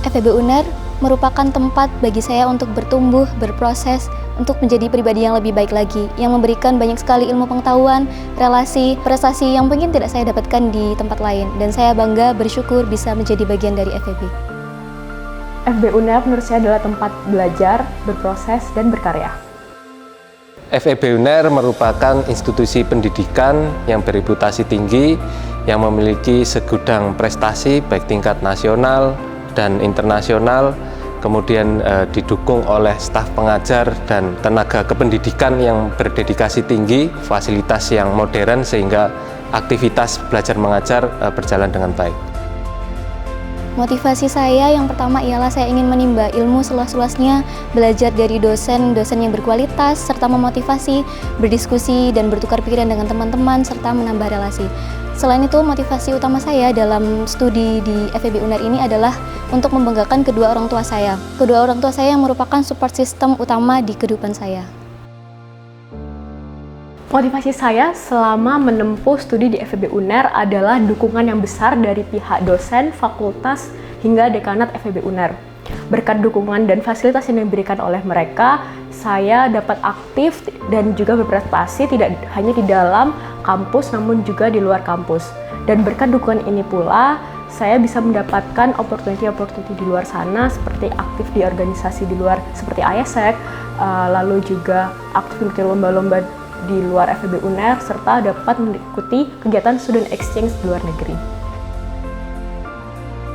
FEB UNER merupakan tempat bagi saya untuk bertumbuh, berproses, untuk menjadi pribadi yang lebih baik lagi, yang memberikan banyak sekali ilmu pengetahuan, relasi, prestasi yang mungkin tidak saya dapatkan di tempat lain. Dan saya bangga, bersyukur bisa menjadi bagian dari FEB. FEB UNER menurut saya adalah tempat belajar, berproses, dan berkarya. FEB UNER merupakan institusi pendidikan yang bereputasi tinggi, yang memiliki segudang prestasi baik tingkat nasional dan internasional, kemudian didukung oleh staf pengajar dan tenaga kependidikan yang berdedikasi tinggi, fasilitas yang modern sehingga aktivitas belajar mengajar berjalan dengan baik. Motivasi saya yang pertama ialah saya ingin menimba ilmu seluas-luasnya, belajar dari dosen-dosen yang berkualitas, serta memotivasi, berdiskusi, dan bertukar pikiran dengan teman-teman, serta menambah relasi. Selain itu, motivasi utama saya dalam studi di FEB UNER ini adalah untuk membanggakan kedua orang tua saya. Kedua orang tua saya yang merupakan support system utama di kehidupan saya. Motivasi saya selama menempuh studi di FEB UNER adalah dukungan yang besar dari pihak dosen, fakultas, hingga dekanat FEB UNER. Berkat dukungan dan fasilitas yang diberikan oleh mereka, saya dapat aktif dan juga berprestasi tidak hanya di dalam kampus namun juga di luar kampus. Dan berkat dukungan ini pula, saya bisa mendapatkan opportunity di luar sana seperti aktif di organisasi di luar seperti ISEC, lalu juga aktif mengikuti lomba-lomba di luar FEB UNER, serta dapat mengikuti kegiatan student exchange di luar negeri.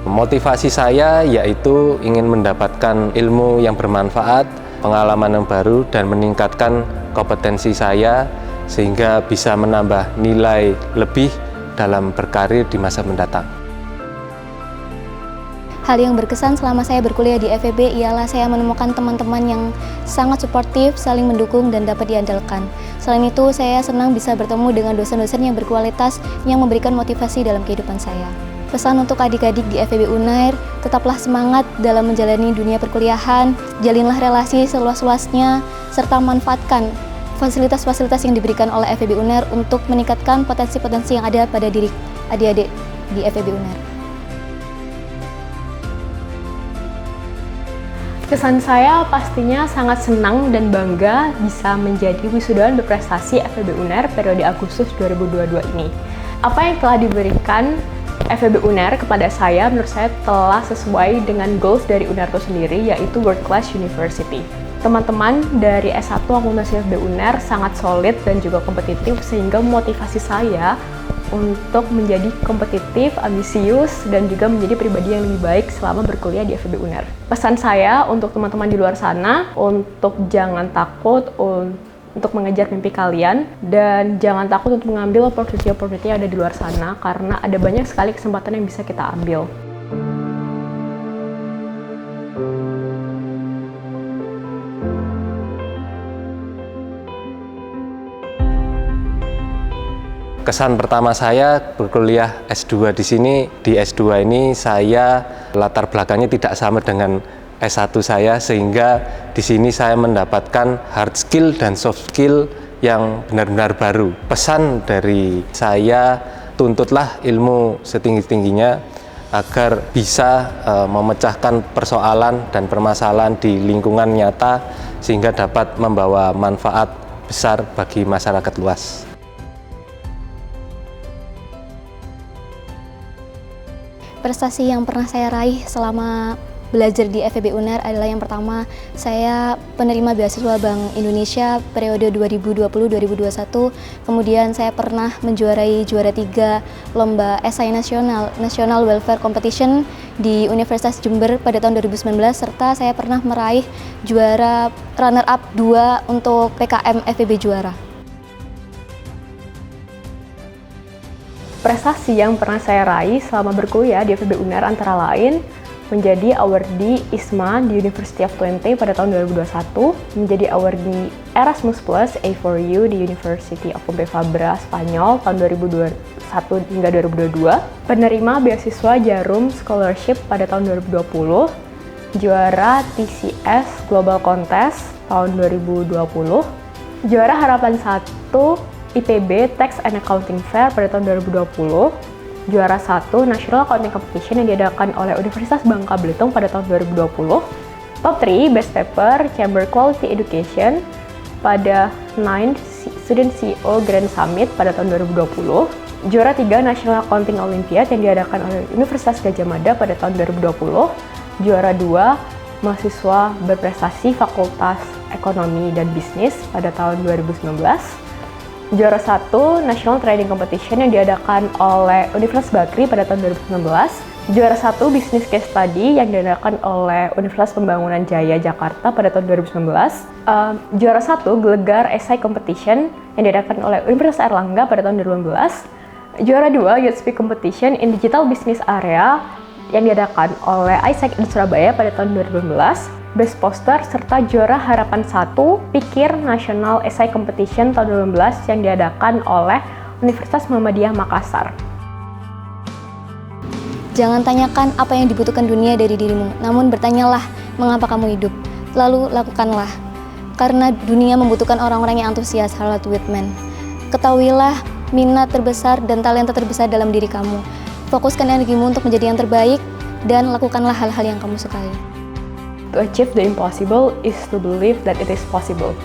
Motivasi saya yaitu ingin mendapatkan ilmu yang bermanfaat, pengalaman yang baru, dan meningkatkan kompetensi saya sehingga bisa menambah nilai lebih dalam berkarir di masa mendatang. Hal yang berkesan selama saya berkuliah di FEB ialah saya menemukan teman-teman yang sangat suportif, saling mendukung, dan dapat diandalkan. Selain itu, saya senang bisa bertemu dengan dosen-dosen yang berkualitas yang memberikan motivasi dalam kehidupan saya. Pesan untuk adik-adik di FEB UNER, tetaplah semangat dalam menjalani dunia perkuliahan, jalinlah relasi seluas-luasnya, serta manfaatkan fasilitas-fasilitas yang diberikan oleh FEB UNER untuk meningkatkan potensi-potensi yang ada pada diri adik-adik di FEB UNER. Kesan saya pastinya sangat senang dan bangga bisa menjadi wisudawan berprestasi FEB UNER periode Agustus 2022 ini. Apa yang telah diberikan FEB UNER kepada saya, menurut saya telah sesuai dengan goals dari UNER itu sendiri, yaitu World Class University. Teman-teman dari S1 akuntansi FEB UNER sangat solid dan juga kompetitif, sehingga motivasi saya untuk menjadi kompetitif, ambisius, dan juga menjadi pribadi yang lebih baik selama berkuliah di FEB UNER. Pesan saya untuk teman-teman di luar sana, untuk jangan takut untuk mengejar mimpi kalian, dan jangan takut untuk mengambil opportunity yang ada di luar sana, karena ada banyak sekali kesempatan yang bisa kita ambil. Kesan pertama saya berkuliah S2 di sini, di S2 ini saya latar belakangnya tidak sama dengan S1 saya, sehingga di sini saya mendapatkan hard skill dan soft skill yang benar-benar baru. Pesan dari saya, tuntutlah ilmu setinggi-tingginya agar bisa memecahkan persoalan dan permasalahan di lingkungan nyata sehingga dapat membawa manfaat besar bagi masyarakat luas. Prestasi yang pernah saya raih selama belajar di FEB UNER adalah yang pertama, saya penerima beasiswa Bank Indonesia periode 2020-2021. Kemudian saya pernah menjuarai juara 3 lomba esai nasional, National Welfare Competition di Universitas Jember pada tahun 2019, serta saya pernah meraih juara runner-up 2 untuk PKM FEB Juara. Prestasi yang pernah saya raih selama berkuliah di FEB UNER antara lain menjadi awardee ISMA di University of Twente pada tahun 2021, menjadi awardee Erasmus Plus A4U di University of Pompeu Fabra, Spanyol tahun 2021 hingga 2022, penerima beasiswa Jarum Scholarship pada tahun 2020, juara TCS Global Contest tahun 2020, juara Harapan 1 IPB Tax and Accounting Fair pada tahun 2020, juara 1 National Accounting Competition yang diadakan oleh Universitas Bangka Belitung pada tahun 2020. Top 3 Best Paper Chamber Quality Education pada 9th Student CEO Grand Summit pada tahun 2020. Juara 3 National Accounting Olympiad yang diadakan oleh Universitas Gadjah Mada pada tahun 2020. Juara 2 mahasiswa berprestasi Fakultas Ekonomi dan Bisnis pada tahun 2019. Juara 1 National Trading Competition yang diadakan oleh Universitas Bakri pada tahun 2019. Juara 1 Business Case Study yang diadakan oleh Universitas Pembangunan Jaya Jakarta pada tahun 2019. Juara 1 Gelegar Essay Competition yang diadakan oleh Universitas Airlangga pada tahun 2015. Juara 2 Youth Speak Competition in Digital Business Area yang diadakan oleh ISEC di Surabaya pada tahun 2015. Best Poster, serta juara Harapan 1 Pikir National Essay Competition tahun 2012 yang diadakan oleh Universitas Muhammadiyah Makassar. Jangan tanyakan apa yang dibutuhkan dunia dari dirimu, namun bertanyalah mengapa kamu hidup. Lalu lakukanlah, karena dunia membutuhkan orang-orang yang antusias. Harold Whitman. Ketahuilah minat terbesar dan talenta terbesar dalam diri kamu. Fokuskan energimu untuk menjadi yang terbaik dan lakukanlah hal-hal yang kamu sukai. To achieve the impossible is to believe that it is possible.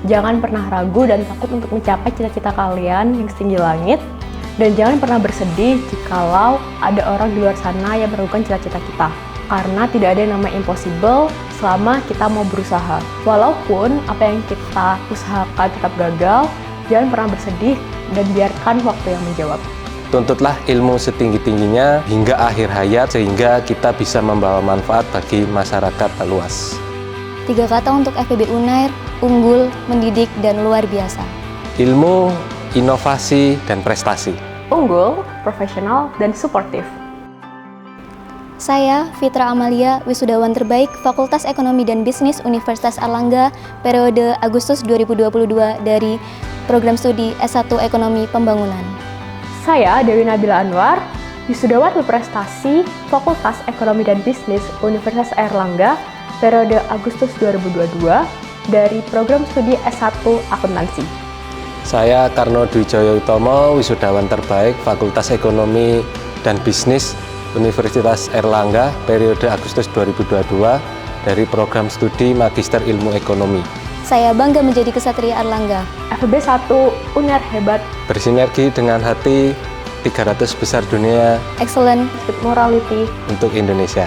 Jangan pernah ragu dan takut untuk mencapai cita-cita kalian yang setinggi langit. Dan jangan pernah bersedih jikalau ada orang di luar sana yang meragukan cita-cita kita. Karena tidak ada yang namanya impossible selama kita mau berusaha. Walaupun apa yang kita usahakan tetap gagal, jangan pernah bersedih dan biarkan waktu yang menjawab. Tuntutlah ilmu setinggi-tingginya hingga akhir hayat sehingga kita bisa membawa manfaat bagi masyarakat luas. 3 kata untuk FEB Unair: unggul, mendidik, dan luar biasa. Ilmu, inovasi, dan prestasi. Unggul, profesional, dan suportif. Saya, Fitra Amalia, wisudawan terbaik Fakultas Ekonomi dan Bisnis Universitas Airlangga periode Agustus 2022 dari Program Studi S1 Ekonomi Pembangunan. Saya, Dewi Nabila Anwar, wisudawan berprestasi Fakultas Ekonomi dan Bisnis Universitas Airlangga periode Agustus 2022 dari Program Studi S1 Akuntansi. Saya, Karno Dwi Joyo Utomo, wisudawan terbaik Fakultas Ekonomi dan Bisnis Universitas Airlangga periode Agustus 2022 dari Program Studi Magister Ilmu Ekonomi. Saya bangga menjadi kesatria Airlangga. FEB 1 Unair hebat, Bersinergi dengan hati 300 besar dunia excellent, with morality, untuk Indonesia.